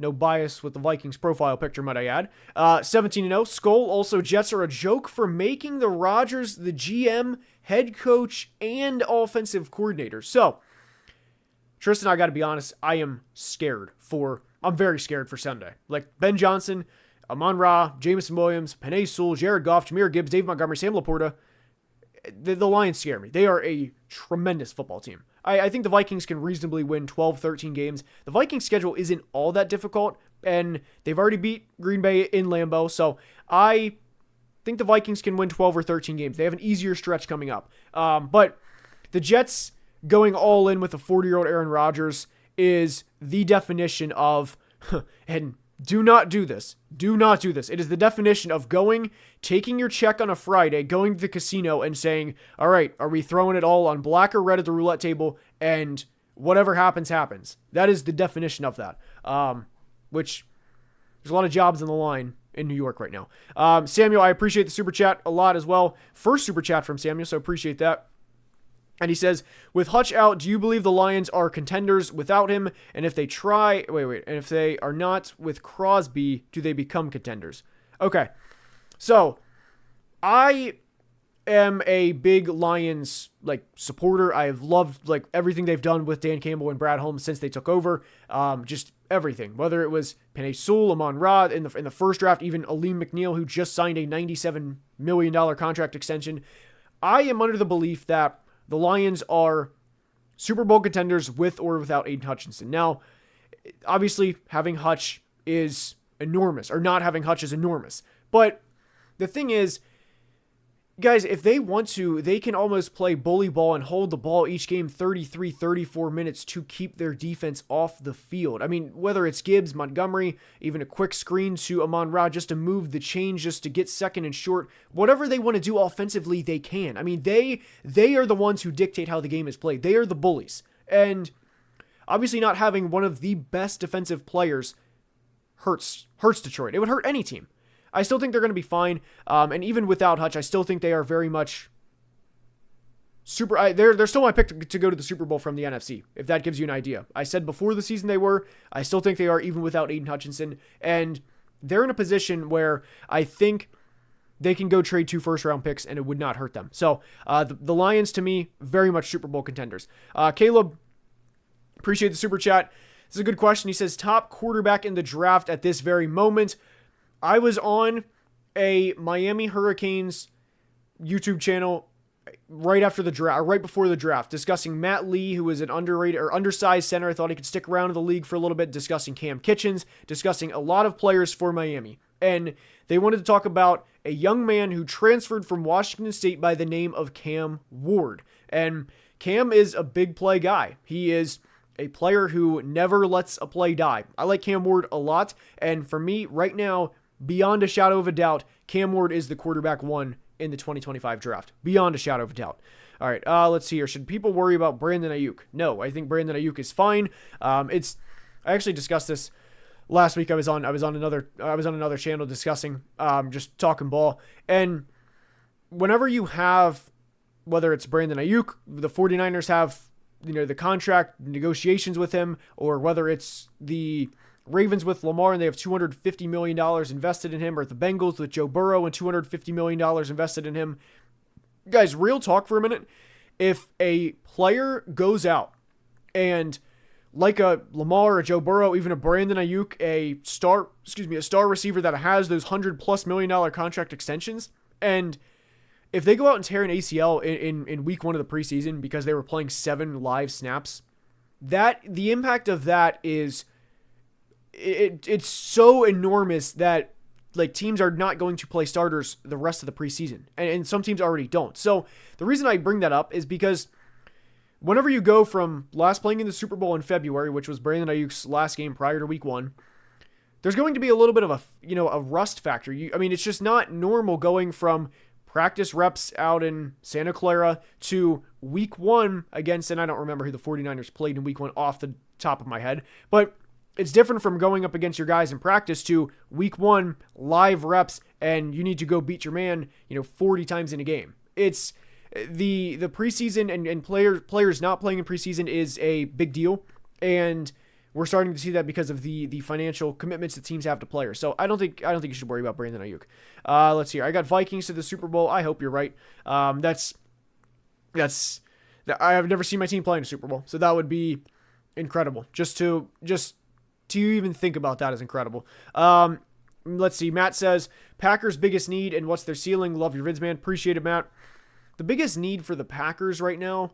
No bias with the Vikings profile picture, might I add. 17-0. Skull, also Jets are a joke for making the Rodgers the GM, head coach, and offensive coordinator. So, Tristan, I got to be honest, I'm very scared for Sunday. Like Ben Johnson, Amon-Ra, Jameson Williams, Penei Sewell, Jared Goff, Jahmyr Gibbs, Dave Montgomery, Sam Laporta. The Lions scare me. They are a tremendous football team. I think the Vikings can reasonably win 12, 13 games. The Vikings schedule isn't all that difficult, and they've already beat Green Bay in Lambeau, so I think the Vikings can win 12 or 13 games. They have an easier stretch coming up. But the Jets going all in with a 40-year-old Aaron Rodgers is the definition of, and do not do this. Do not do this. It is the definition of taking your check on a Friday, going to the casino and saying, all right, are we throwing it all on black or red at the roulette table? And whatever happens, happens. That is the definition of that. Which there's a lot of jobs on the line in New York right now. Samuel, I appreciate the super chat a lot as well. First super chat from Samuel, so appreciate that. And he says, with Hutch out, do you believe the Lions are contenders without him? And if they and if they are not with Crosby, do they become contenders? Okay. So, I am a big Lions supporter. I've loved everything they've done with Dan Campbell and Brad Holmes since they took over. Just everything. Whether it was Penei Sewell, Amon-Ra in the first draft, even Aleem McNeil, who just signed a $97 million contract extension. I am under the belief that the Lions are Super Bowl contenders with or without Aiden Hutchinson. Now, obviously, having Hutch is enormous, or not having Hutch is enormous. But the thing is, guys, if they want to, they can almost play bully ball and hold the ball each game 33, 34 minutes to keep their defense off the field. I mean, whether it's Gibbs, Montgomery, even a quick screen to Amon-Ra just to move the chains, just to get second and short, whatever they want to do offensively, they can. I mean, they are the ones who dictate how the game is played. They are the bullies. And obviously not having one of the best defensive players hurts Detroit. It would hurt any team. I still think they're going to be fine. And even without Hutch, I still think they are very much they're still my pick to go to the Super Bowl from the NFC, if that gives you an idea. I said before the season they were. I still think they are, even without Aiden Hutchinson. And they're in a position where I think they can go trade 2 first-round picks, and it would not hurt them. So the Lions, to me, very much Super Bowl contenders. Caleb, appreciate the super chat. This is a good question. He says, top quarterback in the draft at this very moment. I was on a Miami Hurricanes YouTube channel right after the draft, right before the draft, discussing Matt Lee, who was an underrated or undersized center. I thought he could stick around in the league for a little bit, discussing Cam Kitchens, discussing a lot of players for Miami. And they wanted to talk about a young man who transferred from Washington State by the name of Cam Ward. And Cam is a big play guy. He is a player who never lets a play die. I like Cam Ward a lot. And for me, right now, beyond a shadow of a doubt, Cam Ward is the quarterback 1 in the 2025 draft. Beyond a shadow of a doubt. All right, let's see here. Should people worry about Brandon Aiyuk? No, I think Brandon Aiyuk is fine. I actually discussed this last week. I was on another channel discussing, just talking ball. And whenever you have, whether it's Brandon Aiyuk, the 49ers have, the contract negotiations with him, or whether it's the Ravens with Lamar and they have $250 million invested in him, or the Bengals with Joe Burrow and $250 million invested in him. Guys, real talk for a minute. If a player goes out and, like a Lamar or Joe Burrow, even a Brandon Aiyuk, a star receiver that has those $100+ million contract extensions, and if they go out and tear an ACL in week 1 of the preseason because they were playing 7 live snaps, the impact of that is it's so enormous that like teams are not going to play starters the rest of the preseason, and some teams already don't. So the reason I bring that up is because whenever you go from last playing in the Super Bowl in February, which was Brandon Ayuk's last game prior to week 1, there's going to be a little bit of a rust factor. It's just not normal going from practice reps out in Santa Clara to week 1 against, and I don't remember who the 49ers played in week 1 off the top of my head, but it's different from going up against your guys in practice to week 1 live reps, and you need to go beat your man, 40 times in a game. It's the preseason and players not playing in preseason is a big deal, and we're starting to see that because of the financial commitments that teams have to players. So I don't think you should worry about Brandon Aiyuk. Let's see here. I got Vikings to the Super Bowl. I hope you're right. I have never seen my team play in a Super Bowl, so that would be incredible. Just to even think about that is incredible. Let's see. Matt says, Packers' biggest need and what's their ceiling? Love your vids, man. Appreciate it, Matt. The biggest need for the Packers right now,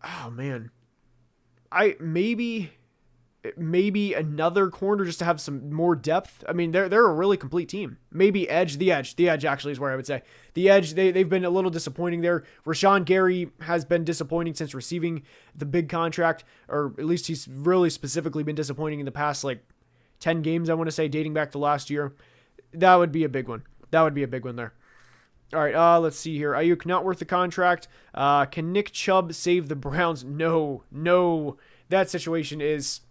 oh, man. Maybe another corner just to have some more depth. I mean, they're a really complete team. Maybe edge. The edge actually is where I would say. The edge, they've been a little disappointing there. Rashawn Gary has been disappointing since receiving the big contract, or at least he's really specifically been disappointing in the past 10 games, I want to say, dating back to last year. That would be a big one. There. All right, let's see here. Aiyuk not worth the contract. Can Nick Chubb save the Browns? No. That situation is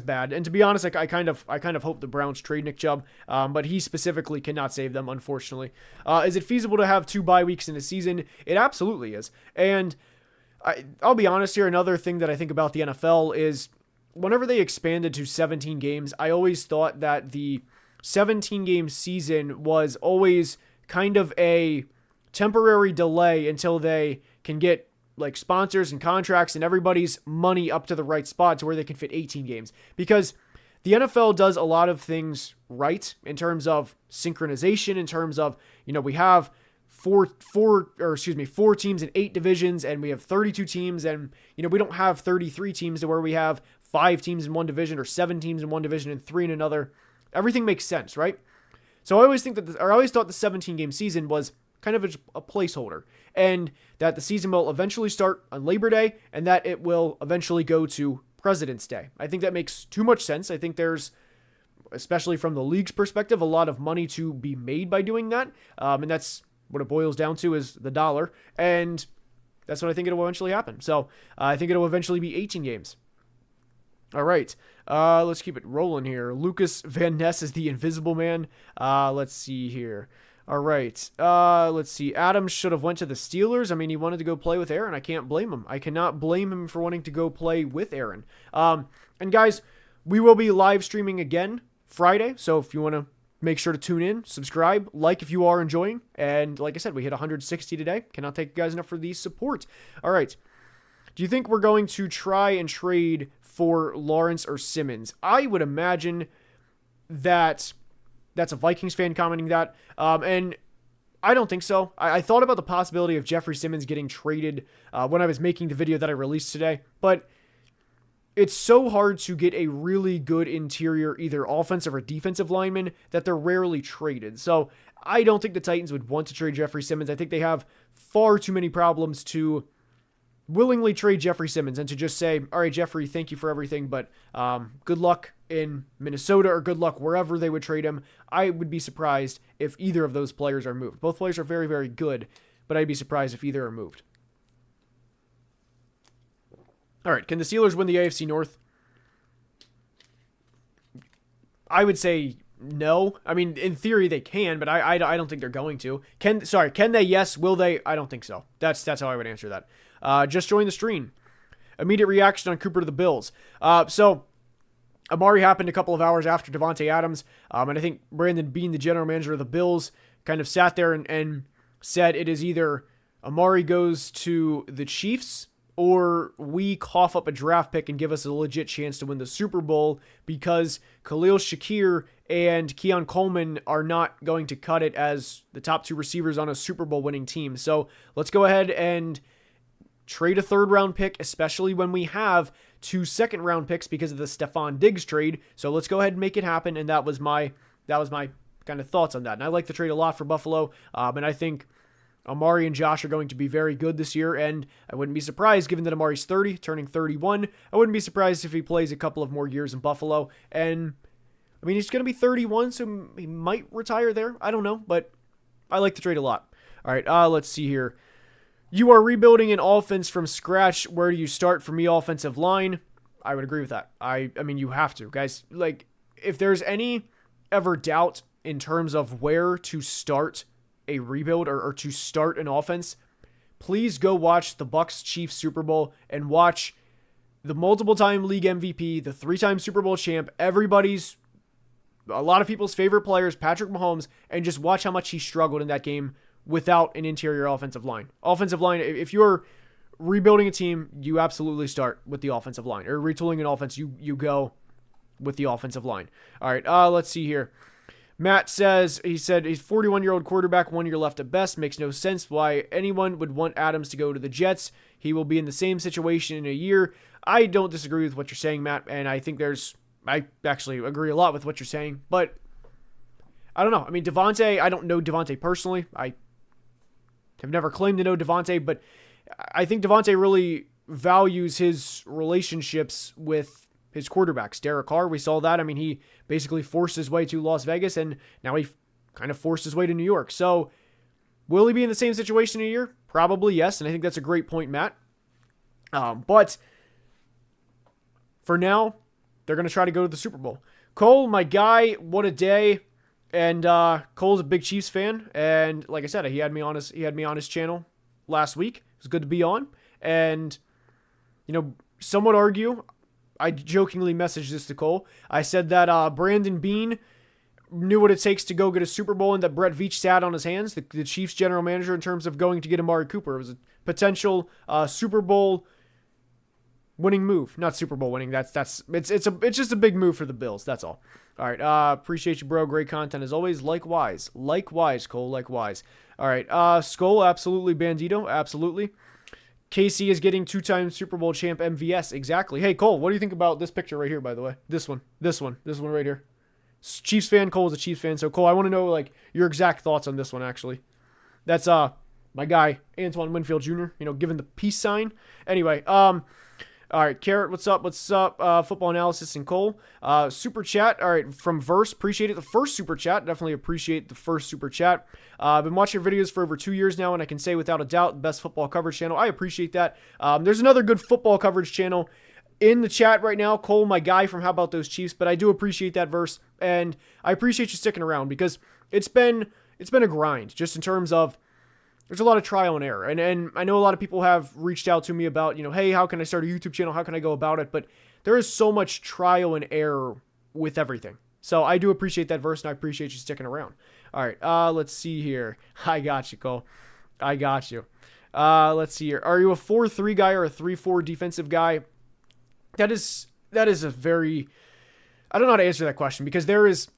bad. And to be honest, I kind of hope the Browns trade Nick Chubb, but he specifically cannot save them, unfortunately. Is it feasible to have 2 bye weeks in a season? It absolutely is. And I'll be honest here, another thing that I think about the NFL is whenever they expanded to 17 games, I always thought that the 17-game season was always kind of a temporary delay until they can get sponsors and contracts and everybody's money up to the right spot to where they can fit 18 games. Because the NFL does a lot of things right in terms of synchronization, in terms of, we have four teams in 8 divisions, and we have 32 teams, and, we don't have 33 teams to where we have 5 teams in one division or 7 teams in one division and 3 in another. Everything makes sense, right? So I always thought the 17-game season was kind of a placeholder, and that the season will eventually start on Labor Day, and that it will eventually go to President's Day. I think that makes too much sense. I think there's, especially from the league's perspective, a lot of money to be made by doing that, and that's what it boils down to, is the dollar, and that's what I think it'll eventually happen. So I think it'll eventually be 18 games. All right, let's keep it rolling here. Lucas Van Ness is the Invisible Man. Let's see here. All right, let's see. Adams should have went to the Steelers. I mean, he wanted to go play with Aaron. I can't blame him. I cannot blame him for wanting to go play with Aaron. And guys, we will be live streaming again Friday, so if you want to make sure to tune in, subscribe, like if you are enjoying. And like I said, we hit 160 today. Cannot thank you guys enough for the support. All right. Do you think we're going to try and trade for Lawrence or Simmons? I would imagine that that's a Vikings fan commenting that. And I don't think so. I thought about the possibility of Jeffrey Simmons getting traded when I was making the video that I released today, but it's so hard to get a really good interior, either offensive or defensive lineman, that they're rarely traded. So I don't think the Titans would want to trade Jeffrey Simmons. I think they have far too many problems to willingly trade Jeffrey Simmons and to just say, all right, Jeffrey, thank you for everything, but good luck in Minnesota or good luck wherever they would trade him. I would be surprised if either of those players are moved. Both players are very, very good, but I'd be surprised if either are moved. All right, can the Steelers win the AFC North? I would say no. I mean, in theory they can, but I don't think they're going to. Can they? Yes. Will they? I don't think so. That's how I would answer that. Just join the stream. Immediate reaction on Cooper to the Bills. So Amari happened a couple of hours after Davante Adams, and I think Brandon Beane, the general manager of the Bills, kind of sat there and said it is either Amari goes to the Chiefs or we cough up a draft pick and give us a legit chance to win the Super Bowl, because Khalil Shakir and Keon Coleman are not going to cut it as the top two receivers on a Super Bowl winning team. So let's go ahead and trade a third-round pick, especially when we have 2 second-round picks because of the Stephon Diggs trade. So let's go ahead and make it happen, and that was my kind of thoughts on that. And I like the trade a lot for Buffalo, and I think Amari and Josh are going to be very good this year, and I wouldn't be surprised, given that Amari's 30, turning 31, I wouldn't be surprised if he plays a couple of more years in Buffalo. And I mean, he's going to be 31, so he might retire there. I don't know, but I like the trade a lot. All right, let's see here. You are rebuilding an offense from scratch. Where do you start? For me, offensive line. I would agree with that. I mean, you have to, guys. Like, if there's any ever doubt in terms of where to start a rebuild or to start an offense, please go watch the Bucs Chiefs Super Bowl and watch the multiple-time league MVP, the 3-time Super Bowl champ, a lot of people's favorite players, Patrick Mahomes, and just watch how much he struggled in that game without an interior offensive line. Offensive line, if you're rebuilding a team, you absolutely start with the offensive line. Or retooling an offense, you go with the offensive line. All right, let's see here. Matt says, he's 41-year-old quarterback, 1 year left at best. Makes no sense why anyone would want Adams to go to the Jets. He will be in the same situation in a year. I don't disagree with what you're saying, Matt, and I think I actually agree a lot with what you're saying, but I don't know. I mean, Davante, I don't know Davante personally. I have never claimed to know Davante, but I think Davante really values his relationships with his quarterbacks. Derek Carr, we saw that. I mean, he basically forced his way to Las Vegas, and now he kind of forced his way to New York. So, will he be in the same situation in a year? Probably, yes, and I think that's a great point, Matt. But for now, they're going to try to go to the Super Bowl. Cole, my guy, what a day. And Cole's a big Chiefs fan, and like I said, he had me on his channel last week. It was good to be on, and some would argue, I jokingly messaged this to Cole. I said that Brandon Beane knew what it takes to go get a Super Bowl, and that Brett Veach sat on his hands, the Chiefs general manager, in terms of going to get Amari Cooper. It was a potential Super Bowl winning move, not Super Bowl winning. It's just a big move for the Bills. That's all. All right. Appreciate you, bro. Great content as always. Likewise, Cole. Likewise. All right. Skull, absolutely. Bandito, absolutely. KC is getting 2-time Super Bowl champ MVS. Exactly. Hey, Cole, what do you think about this picture right here, by the way? This one right here. Chiefs fan. Cole is a Chiefs fan. So Cole, I want to know like your exact thoughts on this one. Actually, that's my guy Antoine Winfield Jr. Giving the peace sign. Anyway, all right, Garrett, what's up? What's up? Football analysis and Cole. Super chat. All right, from Verse. Appreciate it. The first super chat. Definitely appreciate the first super chat. I've been watching your videos for over 2 years now, and I can say without a doubt, the best football coverage channel. I appreciate that. There's another good football coverage channel in the chat right now. Cole, my guy from How About Those Chiefs, but I do appreciate that, Verse, and I appreciate you sticking around because it's been a grind just in terms of there's a lot of trial and error. And I know a lot of people have reached out to me about, hey, how can I start a YouTube channel? How can I go about it? But there is so much trial and error with everything. So I do appreciate that, Verse, and I appreciate you sticking around. All right, let's see here. I got you, Cole. I got you. Let's see here. Are you a 4-3 guy or a 3-4 defensive guy? That is a very... I don't know how to answer that question because there is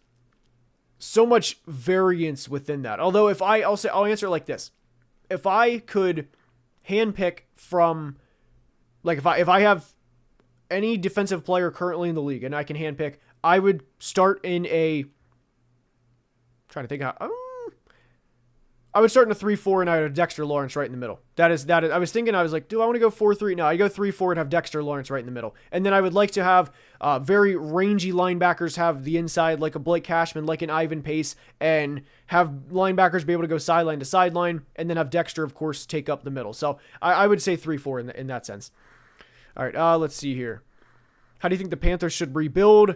so much variance within that. Although I'll answer it like this. If I could handpick from, like if I have any defensive player currently in the league and I can handpick, I would start in trying to think how, I would start in a 3-4 and I would have Dexter Lawrence right in the middle. That is, I was thinking, I was like, do I want to go 4-3? No, I go 3-4 and have Dexter Lawrence right in the middle. And then I would like to have very rangy linebackers have the inside, like a Blake Cashman, like an Ivan Pace, and have linebackers be able to go sideline to sideline, and then have Dexter, of course, take up the middle. So I would say 3-4 in that sense. All right, let's see here. How do you think the Panthers should rebuild?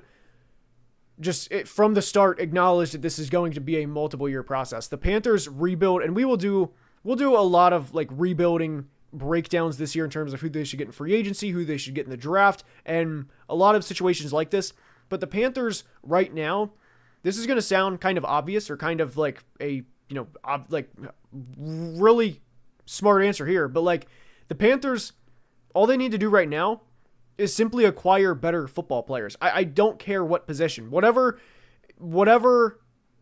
Just from the start, acknowledge that this is going to be a multiple year process. The Panthers rebuild, and we'll do a lot of like rebuilding breakdowns this year in terms of who they should get in free agency, who they should get in the draft, and a lot of situations like this. But the Panthers right now, this is going to sound kind of obvious or kind of like a, like really smart answer here. But like the Panthers, all they need to do right now is simply acquire better football players. I don't care what position. Whatever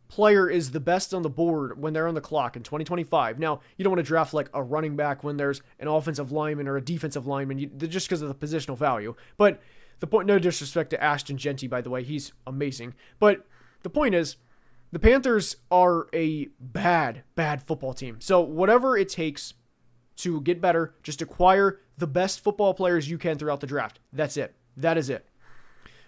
player is the best on the board when they're on the clock in 2025. Now, you don't want to draft like a running back when there's an offensive lineman or a defensive lineman just because of the positional value. But the point, no disrespect to Ashton Genty, by the way, he's amazing. But the point is, the Panthers are a bad football team. So whatever it takes to get better, just acquire the best football players you can throughout the draft. That's it. That is it.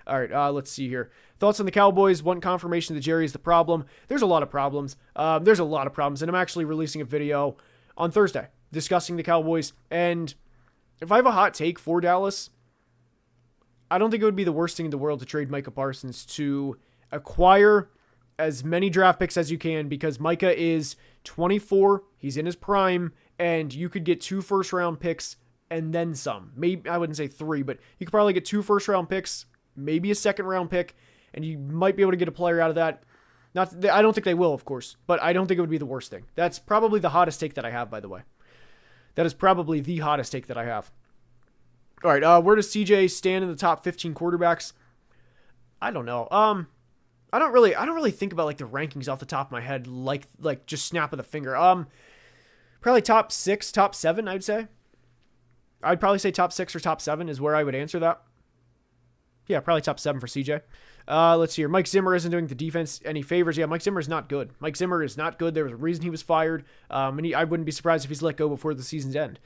All right, let's see here. Thoughts on the Cowboys? Want confirmation that Jerry is the problem? There's a lot of problems. And I'm actually releasing a video on Thursday discussing the Cowboys. And if I have a hot take for Dallas, I don't think it would be the worst thing in the world to trade Micah Parsons to acquire as many draft picks as you can because Micah is 24. He's in his prime. And you could get 2 first-round picks and then some. Maybe I wouldn't say 3, but you could probably get 2 first-round picks, maybe a second-round pick, and you might be able to get a player out of that. I don't think they will, of course, but I don't think it would be the worst thing. That's probably the hottest take that I have, by the way. That is probably the hottest take that I have. All right, where does CJ stand in the top 15 quarterbacks? I don't know. I don't really think about like the rankings off the top of my head, like just snap of the finger. Probably top 6, top 7, I'd say. I'd probably say top 6 or top 7 is where I would answer that. Yeah, probably top 7 for CJ. Let's see here. Mike Zimmer isn't doing the defense any favors. Yeah, Mike Zimmer is not good. Mike Zimmer is not good. There was a reason he was fired. And I wouldn't be surprised if he's let go before the season's end.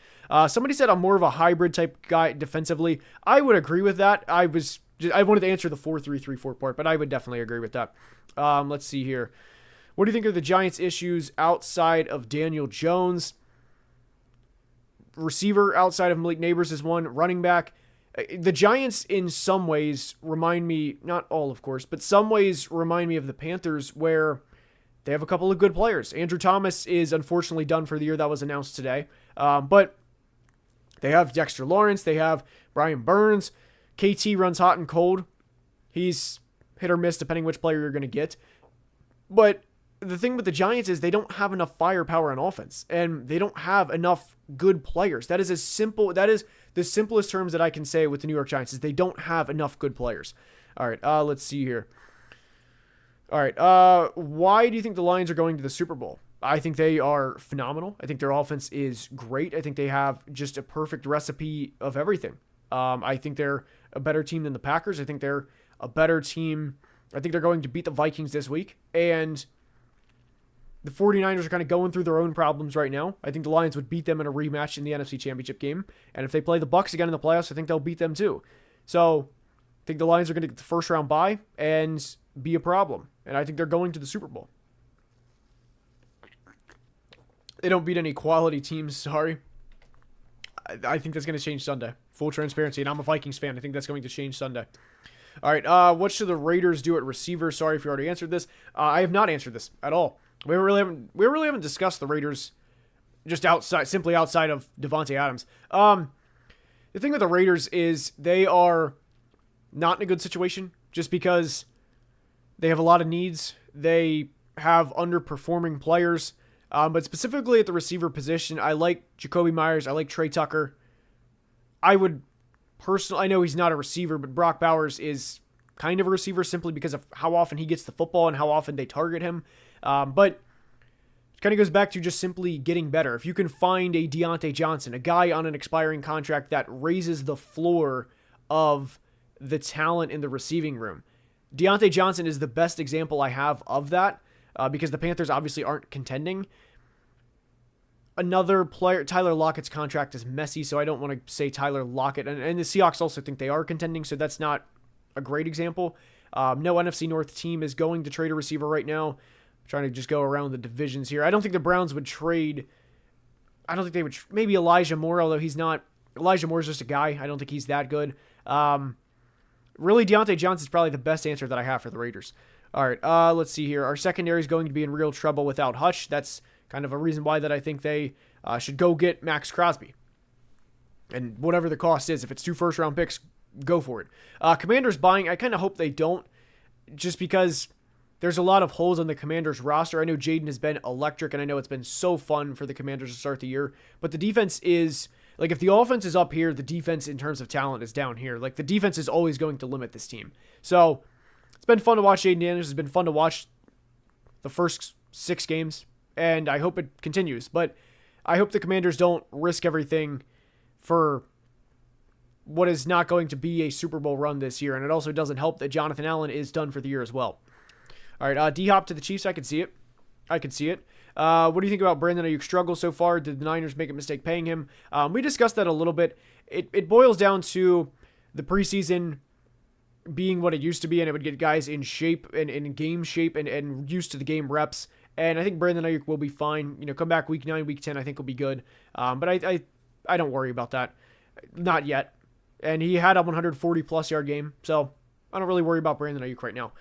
Somebody said I'm more of a hybrid type guy defensively. I would agree with that. I wanted to answer the 4-3-3-4 part, but I would definitely agree with that. Let's see here. What do you think are the Giants' issues outside of Daniel Jones? Receiver outside of Malik Neighbors is one. Running back. The Giants in some ways remind me, not all of course, but some ways remind me of the Panthers where they have a couple of good players. Andrew Thomas is unfortunately done for the year. That was announced today. But they have Dexter Lawrence. They have Brian Burns. KT runs hot and cold. He's hit or miss depending which player you're going to get. But the thing with the Giants is they don't have enough firepower on offense, and they don't have enough good players. That is the simplest terms that I can say with the New York Giants is they don't have enough good players. All right, let's see here. All right, why do you think the Lions are going to the Super Bowl? I think they are phenomenal. I think their offense is great. I think they have just a perfect recipe of everything. I think they're a better team than the Packers. I think they're a better team I think they're going to beat the Vikings this week. And the 49ers are kind of going through their own problems right now. I think the Lions would beat them in a rematch in the NFC Championship game. And if they play the Bucs again in the playoffs, I think they'll beat them too. So I think the Lions are going to get the first round bye and be a problem. And I think they're going to the Super Bowl. They don't beat any quality teams, sorry. I think that's going to change Sunday. Full transparency, and I'm a Vikings fan. I think that's going to change Sunday. All right, what should the Raiders do at receiver? Sorry if you already answered this. I have not answered this at all. We really haven't discussed the Raiders just simply outside of Davante Adams. The thing with the Raiders is they are not in a good situation just because they have a lot of needs. They have underperforming players. But specifically at the receiver position, I like Jacoby Myers. I like Trey Tucker. I would personally, I know he's not a receiver, but Brock Bowers is kind of a receiver simply because of how often he gets the football and how often they target him. But it kind of goes back to just simply getting better. If you can find a Deontay Johnson, a guy on an expiring contract that raises the floor of the talent in the receiving room. Deontay Johnson is the best example I have of that. Because the Panthers obviously aren't contending. Another player, Tyler Lockett's contract is messy, so I don't want to say Tyler Lockett. And the Seahawks also think they are contending, so that's not a great example. No NFC North team is going to trade a receiver right now. I'm trying to just go around the divisions here. I don't think the Browns would trade. I don't think they would. Maybe Elijah Moore, although he's not. Elijah Moore is just a guy. I don't think he's that good. Really, Deontay Johnson's probably the best answer that I have for the Raiders. All right, let's see here. Our secondary is going to be in real trouble without Hutch. That's kind of a reason why that I think they should go get Max Crosby. And whatever the cost is, if it's 2 first-round picks, go for it. Commanders buying, I kind of hope they don't, just because there's a lot of holes on the Commanders roster. I know Jaden has been electric, and I know it's been so fun for the Commanders to start the year. But the defense is, like, if the offense is up here, the defense in terms of talent is down here. Like, the defense is always going to limit this team. So it's been fun to watch Jaden Daniels. It's been fun to watch the first 6 games, and I hope it continues. But I hope the Commanders don't risk everything for what is not going to be a Super Bowl run this year. And it also doesn't help that Jonathan Allen is done for the year as well. All right, D-Hop to the Chiefs. I can see it. What do you think about Brandon Aiyuk's struggle so far? Did the Niners make a mistake paying him? We discussed that a little bit. It boils down to the preseason being what it used to be, and it would get guys in shape and in game shape and used to the game reps. And I think Brandon Aiyuk will be fine. You know, come back week 9, week 10, I think will be good. But I don't worry about that. Not yet. And he had a 140-plus yard game, so I don't really worry about Brandon Aiyuk right now.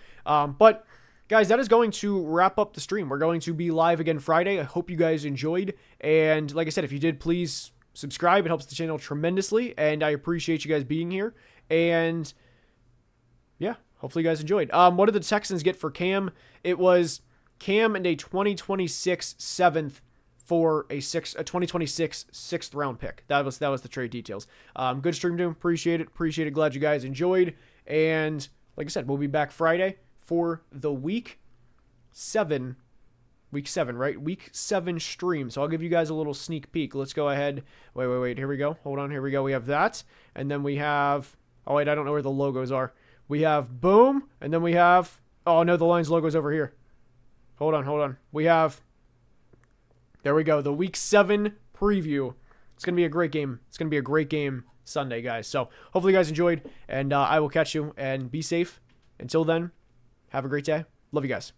But guys, that is going to wrap up the stream. We're going to be live again Friday. I hope you guys enjoyed. And like I said, if you did, please subscribe. It helps the channel tremendously, and I appreciate you guys being here. And yeah, hopefully you guys enjoyed. What did the Texans get for Cam? It was Cam and a 2026 7th for a 2026 6th round pick. That was the trade details. Good stream, dude. Appreciate it. Glad you guys enjoyed. And like I said, we'll be back Friday for the week 7, right? Week 7 stream. So I'll give you guys a little sneak peek. Let's go ahead. Wait. Here we go. Hold on. Here we go. We have that. And then we have, oh wait, I don't know where the logos are. We have boom. And then we have, oh no, the Lions logo's over here. Hold on. We have, there we go. The week 7 preview. It's going to be a great game. It's going to be a great game Sunday, guys. So hopefully you guys enjoyed, and I will catch you, and be safe. Until then, have a great day. Love you guys.